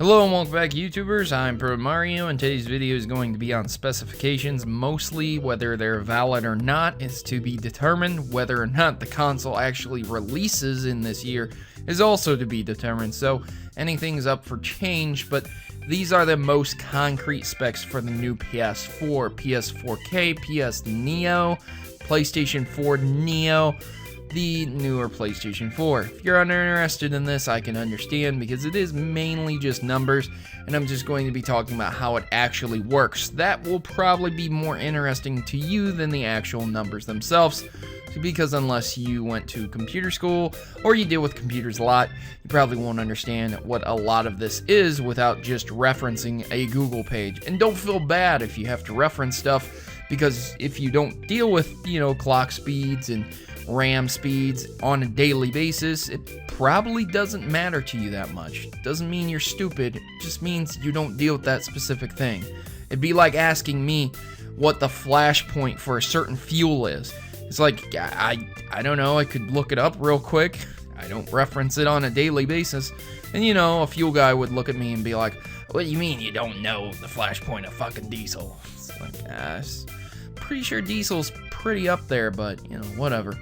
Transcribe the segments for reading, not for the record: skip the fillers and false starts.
Hello and welcome back, YouTubers. I'm Protomario, and today's video is going to be on specifications. Mostly whether they're valid or not is to be determined. Whether or not the console actually releases in this year is also to be determined. So anything's up for change, but these are the most concrete specs for the new PS4, PS4K, PS Neo, PlayStation 4 Neo, the newer PlayStation 4. If you're uninterested in this, I can understand, because it is mainly just numbers, and I'm just going to be talking about how it actually works. That will probably be more interesting to you than the actual numbers themselves, because unless you went to computer school or you deal with computers a lot, you probably won't understand what a lot of this is without just referencing a Google page. And don't feel bad if you have to reference stuff, because if you don't deal with, clock speeds and RAM speeds on a daily basis, it probably doesn't matter to you that much. It doesn't mean you're stupid, it just means you don't deal with that specific thing. It'd be like asking me what the flash point for a certain fuel is. It's like, I don't know, I could look it up real quick. I don't reference it on a daily basis. And a fuel guy would look at me and be like, what do you mean you don't know the flash point of fucking diesel? It's like, pretty sure diesel's pretty up there, but whatever.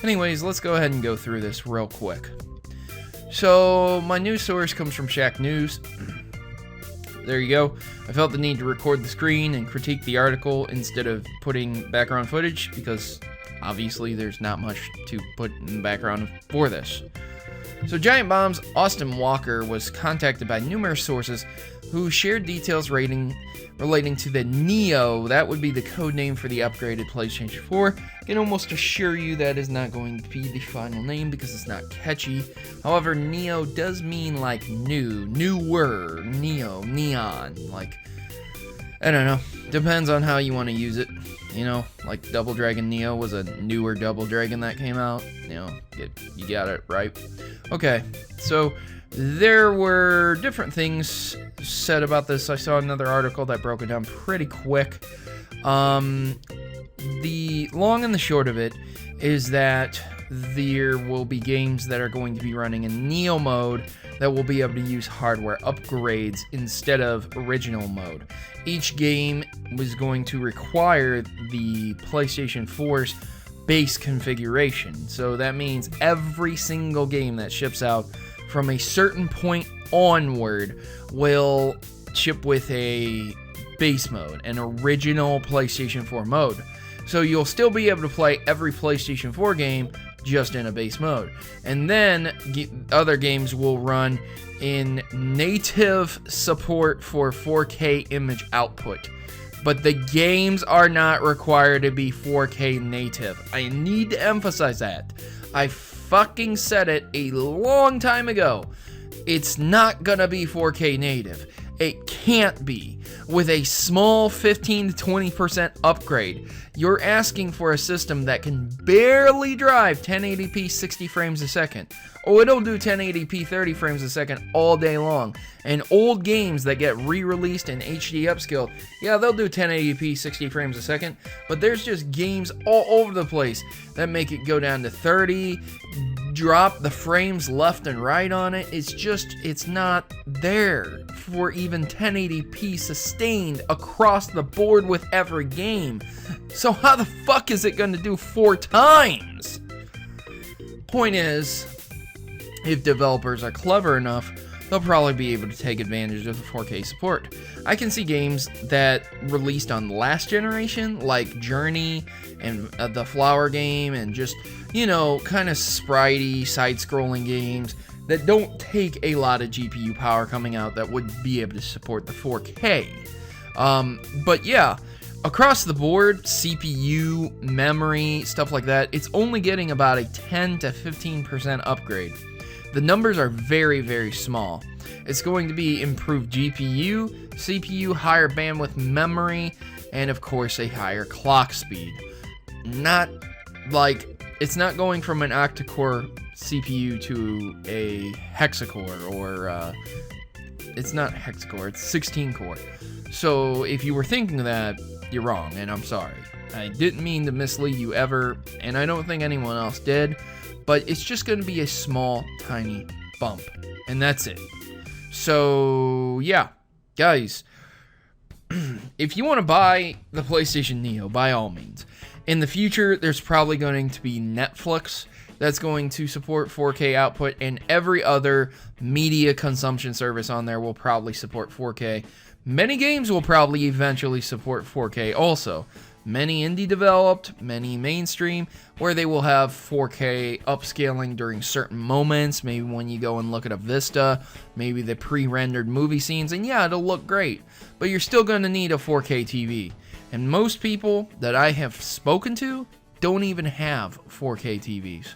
Anyways, let's go ahead and go through this real quick. So my news source comes from Shack News. There you go. I felt the need to record the screen and critique the article instead of putting background footage, because obviously there's not much to put in the background for this. So Giant Bomb's Austin Walker was contacted by numerous sources who shared details relating to the Neo. That would be the code name for the upgraded PlayStation 4. I can almost assure you that is not going to be the final name because it's not catchy. However, Neo does mean like new, newer, Neo, neon. Like, I don't know. Depends on how you want to use it. Like Double Dragon Neo was a newer Double Dragon that came out. You got it right. Okay, so there were different things said about this. I saw another article that broke it down pretty quick. The long and the short of it is that there will be games that are going to be running in Neo mode that will be able to use hardware upgrades instead of original mode. Each game was going to require the PlayStation 4's base configuration. So that means every single game that ships out from a certain point onward will ship with a base mode, an original PlayStation 4 mode. So you'll still be able to play every PlayStation 4 game just in a base mode. And then other games will run in native support for 4K image output. But the games are not required to be 4K native. I need to emphasize that. I fucking said it a long time ago. It's not gonna be 4K native. It can't be. With a small 15 to 20% upgrade, you're asking for a system that can barely drive 1080p 60 frames a second. Oh, it'll do 1080p 30 frames a second all day long. And old games that get re-released in HD upscaled, yeah, they'll do 1080p 60 frames a second, but there's just games all over the place that make it go down to 30, drop the frames left and right on it. It's not there for even 1080p sustained across the board with every game. So how the fuck is it going to do 4 times? Point is, if developers are clever enough, they'll probably be able to take advantage of the 4K support. I can see games that released on the last generation, like Journey and the Flower game, and just, kind of spritey, side-scrolling games that don't take a lot of GPU power coming out that would be able to support the 4K. But yeah, across the board, CPU, memory, stuff like that, it's only getting about a 10 to 15% upgrade. The numbers are very, very small. It's going to be improved GPU, CPU, higher bandwidth memory, and of course a higher clock speed. It's not going from an octa-core CPU to a hexacore, or it's not hexacore, it's 16-core. So if you were thinking that, you're wrong, and I'm sorry. I didn't mean to mislead you ever, and I don't think anyone else did, but it's just going to be a small, tiny bump, and that's it. So, yeah, guys, if you want to buy the PlayStation Neo, by all means. In the future, there's probably going to be Netflix that's going to support 4K output, and every other media consumption service on there will probably support 4K. Many games will probably eventually support 4K also. Many indie developed, many mainstream, where they will have 4K upscaling during certain moments, maybe when you go and look at a vista, maybe the pre-rendered movie scenes, and yeah, it'll look great, but you're still going to need a 4K TV. And most people that I have spoken to don't even have 4K TVs.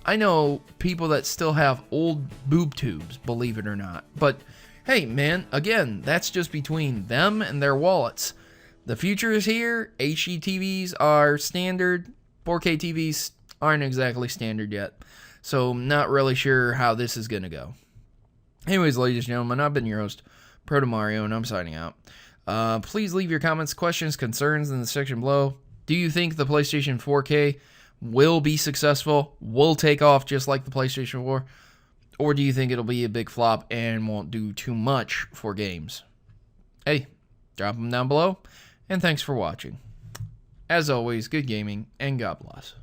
I know people that still have old boob tubes, believe it or not, but hey man, again, that's just between them and their wallets. The future is here. HD TVs are standard. 4K TVs aren't exactly standard yet. So I'm not really sure how this is going to go. Anyways, ladies and gentlemen, I've been your host, Protomario, and I'm signing out. Please leave your comments, questions, concerns in the section below. Do you think the PlayStation 4K will be successful? Will take off just like the PlayStation 4? Or do you think it'll be a big flop and won't do too much for games? Hey, drop them down below. And thanks for watching. As always, good gaming, and God bless.